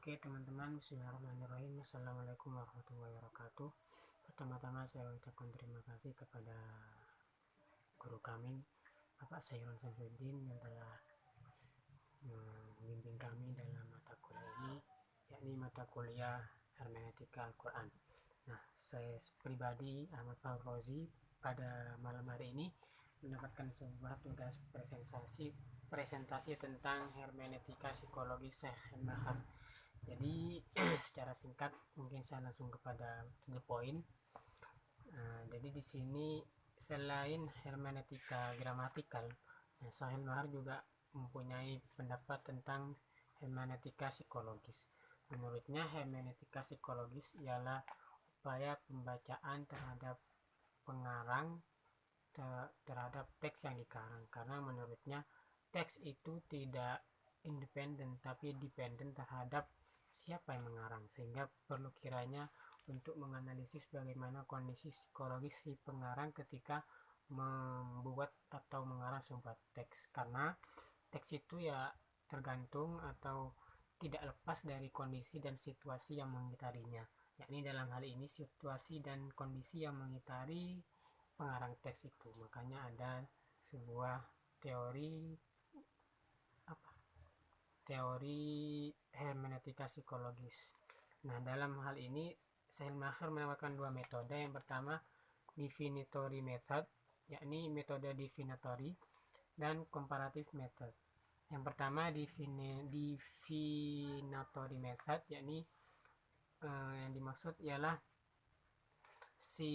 Oke teman-teman, bismillahirrahmanirrahim. Assalamualaikum warahmatullahi wabarakatuh. Pertama-tama saya ucapkan terima kasih kepada guru kami, Bapak Sairun Samsudin, yang telah membimbing kami dalam mata kuliah ini, yakni mata kuliah Hermeneutika Al-Quran. Nah, saya pribadi Ahmad Fauzi pada malam hari ini mendapatkan sebuah tugas presentasi tentang hermeneutika psikologi Syekh Al-Bahar. Jadi secara singkat mungkin saya langsung kepada the point. Jadi di sini selain hermeneutika gramatikal, Syekh Al-Bahar juga mempunyai pendapat tentang hermeneutika psikologis. Menurutnya hermeneutika psikologis ialah upaya pembacaan terhadap pengarang terhadap teks yang dikarang, karena menurutnya teks itu tidak independen tapi dependen terhadap siapa yang mengarang, sehingga perlu kiranya untuk menganalisis bagaimana kondisi psikologis si pengarang ketika membuat atau mengarang sebuah teks, karena teks itu ya tergantung atau tidak lepas dari kondisi dan situasi yang mengitarinya, yakni dalam hal ini situasi dan kondisi yang mengitari pengarang teks itu. Makanya ada sebuah teori hermeneutika psikologis. Nah, dalam hal ini Schleiermacher menawarkan dua metode. Yang pertama definitory method, yakni metode definitory, dan comparative method. Yang pertama definitory method, yakni yang dimaksud ialah si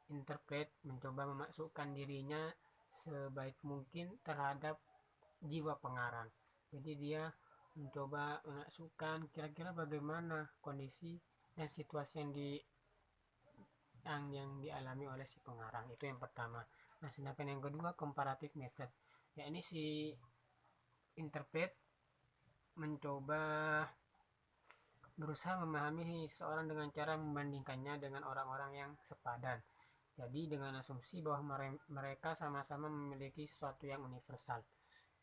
interpret mencoba memasukkan dirinya sebaik mungkin terhadap jiwa pengarang. Jadi dia mencoba memasukkan kira-kira bagaimana kondisi dan situasi yang dialami oleh si pengarang. Itu yang pertama. Nah, sedangkan yang kedua comparative method, yakni si interpret mencoba berusaha memahami seseorang dengan cara membandingkannya dengan orang-orang yang sepadan. Jadi dengan asumsi bahwa mereka sama-sama memiliki sesuatu yang universal.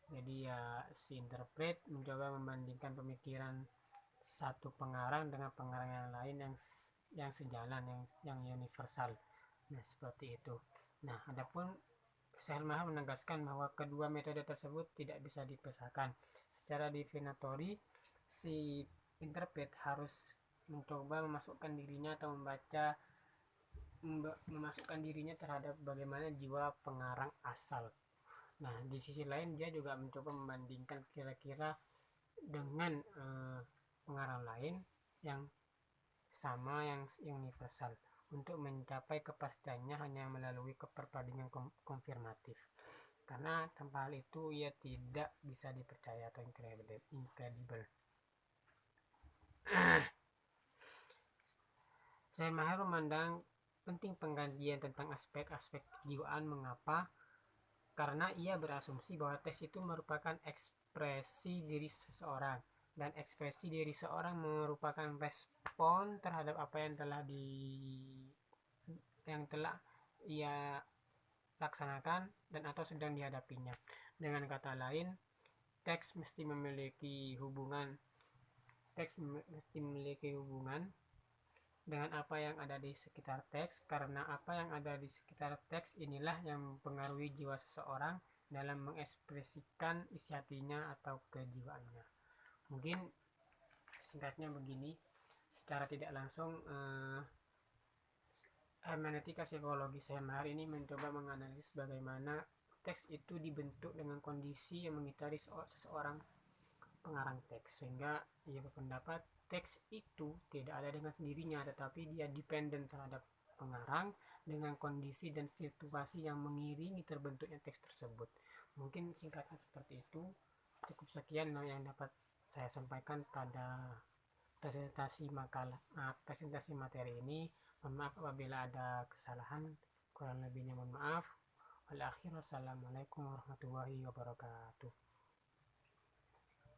Jadi ya si interpret mencoba membandingkan pemikiran satu pengarang dengan pengarang yang lain yang sejalan, yang universal. Nah, seperti itu. Nah, adapun Schleiermacher menegaskan bahwa kedua metode tersebut tidak bisa dipisahkan. Secara definitory, si interpret harus mencoba memasukkan dirinya atau memasukkan dirinya terhadap bagaimana jiwa pengarang asal. Nah, di sisi lain dia juga mencoba membandingkan kira-kira dengan pengarang lain yang sama, yang universal, untuk mencapai kepastiannya hanya melalui perbandingan konfirmatif, karena tanpa hal itu ia tidak bisa dipercaya atau incredible. Saya mahir memandang penting pengkajian tentang aspek-aspek kejiwaan. Mengapa? Karena ia berasumsi bahwa teks itu merupakan ekspresi diri seseorang, dan ekspresi diri seorang merupakan respon terhadap apa yang telah ia laksanakan dan atau sedang dihadapinya. Dengan kata lain, teks mesti memiliki hubungan dengan apa yang ada di sekitar teks, karena apa yang ada di sekitar teks inilah yang mempengaruhi jiwa seseorang dalam mengekspresikan isi hatinya atau kejiwaannya. Mungkin singkatnya begini, secara tidak langsung hermeneutika psikologi Schleiermacher ini mencoba menganalisis bagaimana teks itu dibentuk dengan kondisi yang mengitari seseorang pengarang teks, sehingga ia berpendapat teks itu tidak ada dengan sendirinya, tetapi dia dependen terhadap pengarang dengan kondisi dan situasi yang mengiringi terbentuknya teks tersebut. Mungkin singkatnya seperti itu. Cukup sekian yang dapat saya sampaikan pada presentasi materi ini. Mohon maaf apabila ada kesalahan, kurang lebihnya mohon maaf. Wassalamualaikum warahmatullahi wabarakatuh.